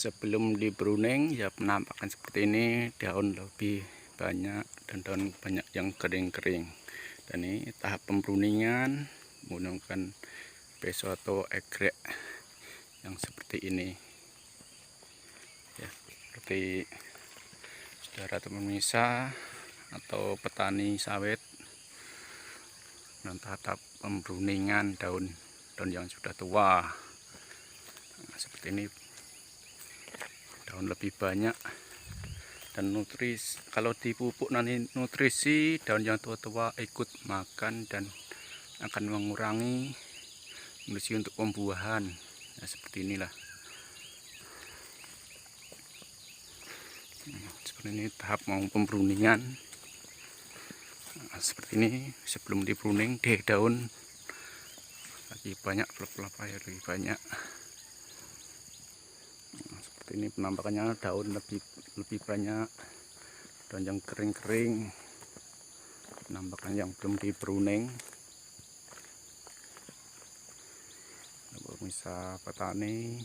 Sebelum di pruning ya penampakan seperti ini, daun lebih banyak dan daun banyak yang kering-kering. Dan ini tahap pembruningan menggunakan peso atau egrek yang seperti ini. Ya, seperti saudara pemirsa atau petani sawit dan tahap pembruningan daun yang sudah tua. Nah, seperti ini, daun lebih banyak dan nutrisi, kalau dipupuk nanti nutrisi daun yang tua-tua ikut makan dan akan mengurangi nutrisi untuk pembuahan. Nah, seperti inilah. Seperti ini tahap mau pembruningan. Nah, seperti ini sebelum dipruning deh, daun lagi banyak, pelapa ya lebih banyak. Nah, seperti ini penampakannya, daun lebih banyak, daun yang kering-kering, penampakan yang belum dipruning. Pemirsa petani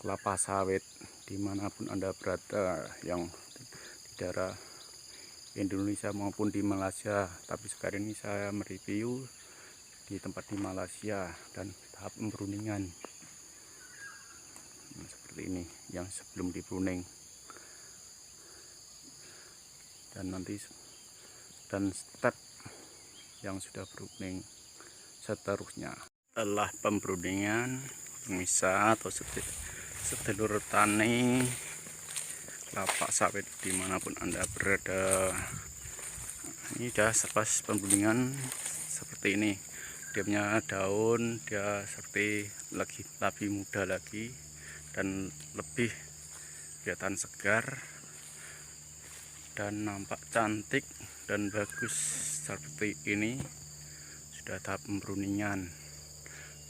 kelapa sawit dimanapun Anda berada, yang di daerah Indonesia maupun di Malaysia, tapi sekarang ini saya mereview di tempat di Malaysia dan tahap pembruningan. Nah, seperti ini yang sebelum dipruning dan nanti dan step yang sudah pruning seterusnya. Setelah pembruningan, pemirsa atau sedulur tani kelapa sawit dimanapun Anda berada, ini sudah sepas pembruningan seperti ini. Dia punya daun, dia seperti lebih muda lagi dan lebih kelihatan segar dan nampak cantik dan bagus seperti ini. Sudah tahap pembruningan.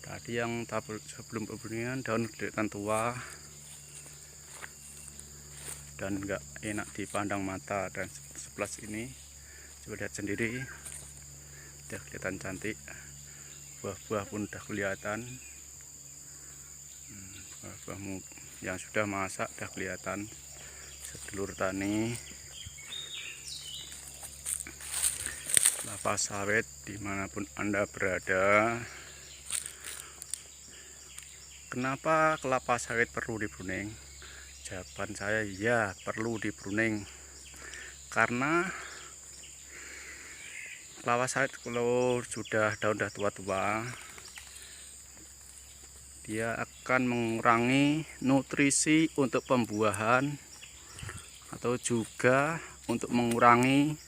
Tadi yang tahap sebelum pembruningan daun kelihatan tua dan enggak enak dipandang mata, dan sebelah sini coba lihat sendiri, udah kelihatan cantik, buah-buah pun udah kelihatan, buah-buah yang sudah masak udah kelihatan. Sedulur tani kelapa sawit dimanapun Anda berada, kenapa kelapa sawit perlu dipruning? Jawaban saya ya, perlu dipruning karena kelapa sawit kalau sudah daun tua-tua, dia akan mengurangi nutrisi untuk pembuahan atau juga untuk mengurangi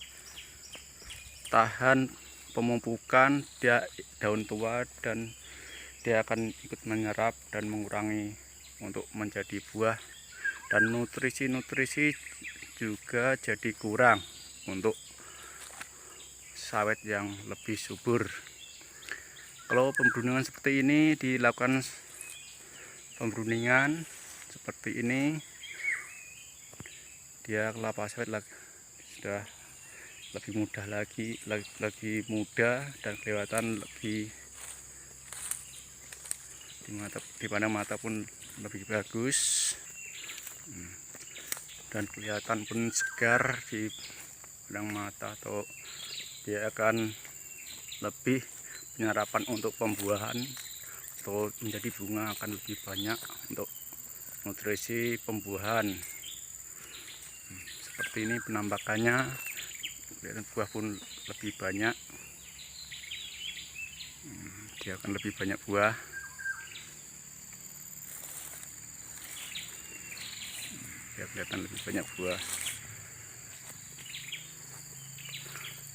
tahan pemupukan dia daun tua, dan dia akan ikut menyerap dan mengurangi untuk menjadi buah, dan nutrisi juga jadi kurang untuk sawit yang lebih subur. Kalau pembruningan seperti ini dilakukan, pembruningan seperti ini, dia kelapa sawit sudah lebih mudah lagi, lagi muda dan kelihatan lebih dipandang mata pun lebih bagus, dan kelihatan pun segar di pandang mata, atau dia akan lebih penyerapan untuk pembuahan atau menjadi bunga akan lebih banyak untuk nutrisi pembuahan. Seperti ini penampakannya, kelihatan buah pun lebih banyak, dia akan lebih banyak buah. Dia kelihatan lebih banyak buah,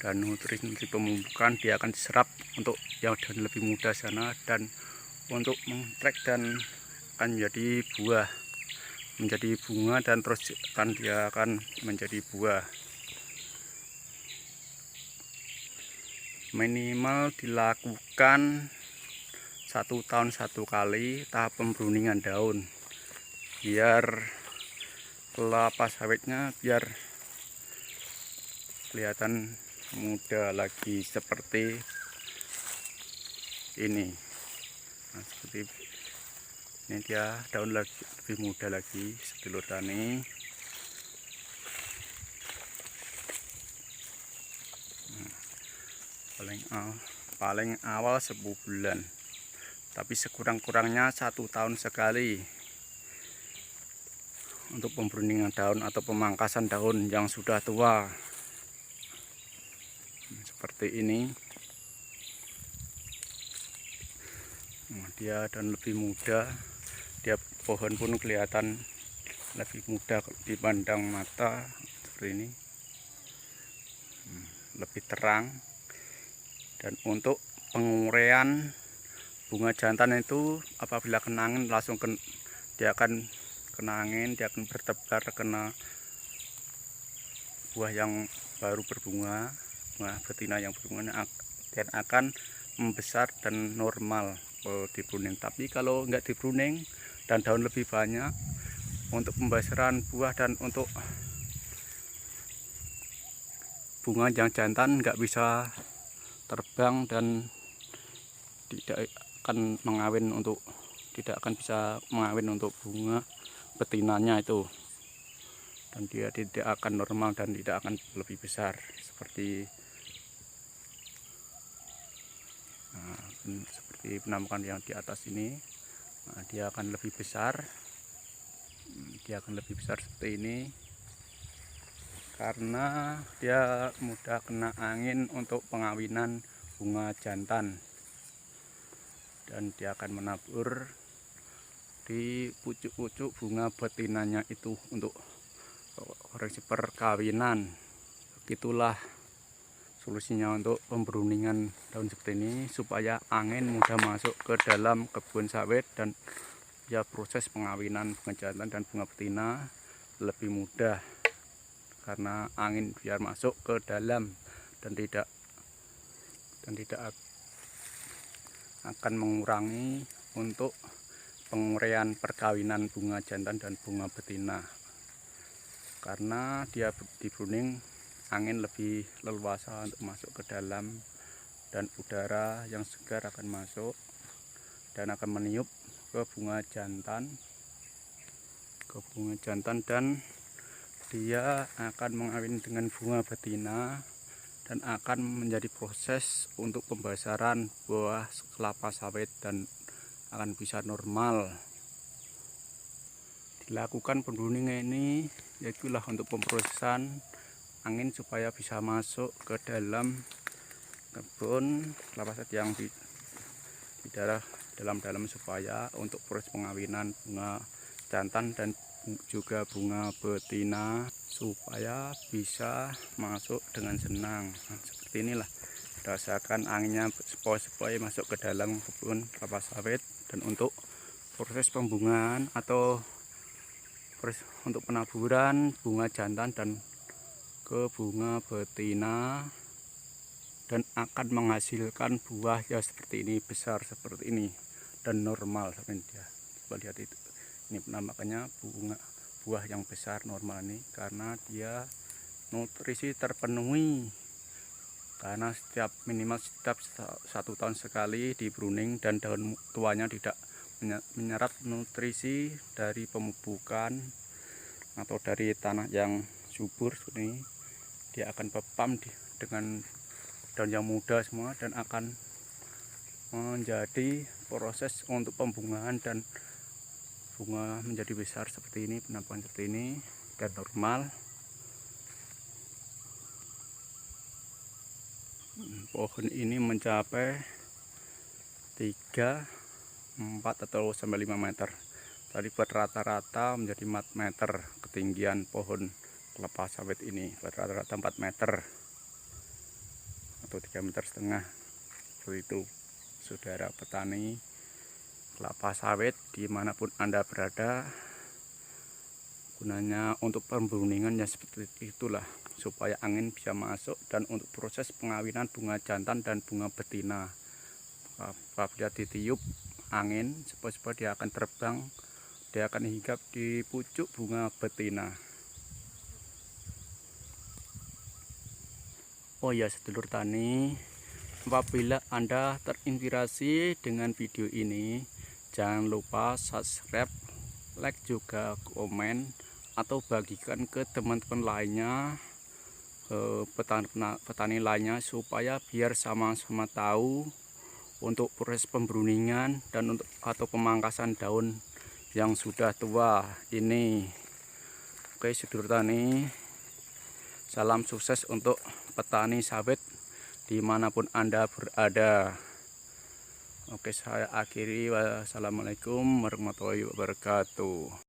dan nutrisi pemupukan dia akan diserap untuk yang daun lebih muda sana, dan untuk mengtrek dan akan menjadi buah, menjadi bunga, dan terus dia akan menjadi buah. Minimal dilakukan 1 tahun 1 kali tahap pembruningan daun, biar kelapa sawitnya biar kelihatan muda lagi seperti ini. Nah, seperti ini dia daun lagi lebih muda lagi sedulur tani. Paling awal sebulan, tapi sekurang-kurangnya 1 tahun sekali untuk pembruningan daun atau pemangkasan daun yang sudah tua seperti ini. Dia dan lebih muda, dia pohon pun kelihatan lebih muda dipandang mata seperti ini, lebih terang. Dan untuk penguraian bunga jantan itu apabila kena angin langsung dia akan kena angin, dia akan bertebar kena buah yang baru berbunga, bunga betina yang berbunga, dan akan membesar dan normal kalau dipruning. Tapi kalau enggak dipruning dan daun lebih banyak, untuk pembesaran buah dan untuk bunga yang jantan enggak bisa terbang dan tidak akan bisa mengawin untuk bunga betinanya itu, dan dia tidak akan normal dan tidak akan lebih besar seperti penampakan yang di atas ini. Dia akan lebih besar, seperti ini karena dia mudah kena angin untuk pengawinan bunga jantan, dan dia akan menabur di pucuk-pucuk bunga betinanya itu untuk koreksi perkawinan. Begitulah solusinya untuk pembruningan daun seperti ini, supaya angin mudah masuk ke dalam kebun sawit dan ya proses pengawinan bunga jantan dan bunga betina lebih mudah, karena angin biar masuk ke dalam dan tidak akan mengurangi untuk penguraian perkawinan bunga jantan dan bunga betina, karena dia dipruning angin lebih leluasa untuk masuk ke dalam, dan udara yang segar akan masuk dan akan meniup ke bunga jantan, dan dia akan mengawin dengan bunga betina dan akan menjadi proses untuk pembesaran buah kelapa sawit dan akan bisa normal. Dilakukan pembruningan ini yaitulah untuk pemrosesan angin supaya bisa masuk ke dalam kebun kelapa sawit yang di dalam supaya untuk proses pengawinan bunga jantan dan juga bunga betina supaya bisa masuk dengan senang. Seperti inilah, rasakan anginnya sepoi-sepoi masuk ke dalam kebun kelapa sawit. Dan untuk proses pembungaan atau proses untuk penaburan bunga jantan dan ke bunga betina, dan akan menghasilkan buah ya seperti ini, besar seperti ini dan normal seperti ini. Coba lihat itu, ini penampakannya buah yang besar normal ini, karena dia nutrisi terpenuhi, karena minimal setiap 1 tahun sekali di pruning, dan daun tuanya tidak menyerap nutrisi dari pemupukan atau dari tanah yang subur seperti ini. Dia akan pepam dengan daun yang muda semua, dan akan menjadi proses untuk pembungaan dan bunga menjadi besar seperti ini, penampakan seperti ini dan normal. Pohon ini mencapai 3, 4 atau sampai 5 meter. Tadi buat rata-rata menjadi 4 meter ketinggian pohon kelapa sawit ini, buat rata-rata 4 meter atau 3,5 meter. Seperti itu, saudara petani kelapa sawit dimanapun Anda berada, gunanya untuk pembruningan ya seperti itulah, supaya angin bisa masuk dan untuk proses pengawinan bunga jantan dan bunga betina. Apabila ditiup angin sepoi-sepoi, dia akan terbang, dia akan hinggap di pucuk bunga betina. Oh ya sedulur tani, apabila Anda terinspirasi dengan video ini, jangan lupa subscribe, like juga komen atau bagikan ke teman-teman lainnya, petani lainnya, supaya biar sama-sama tahu untuk proses pembruningan dan atau pemangkasan daun yang sudah tua ini. Oke sedulur tani, salam sukses untuk petani sawit dimanapun Anda berada. Oke, saya akhiri. Wassalamualaikum warahmatullahi wabarakatuh.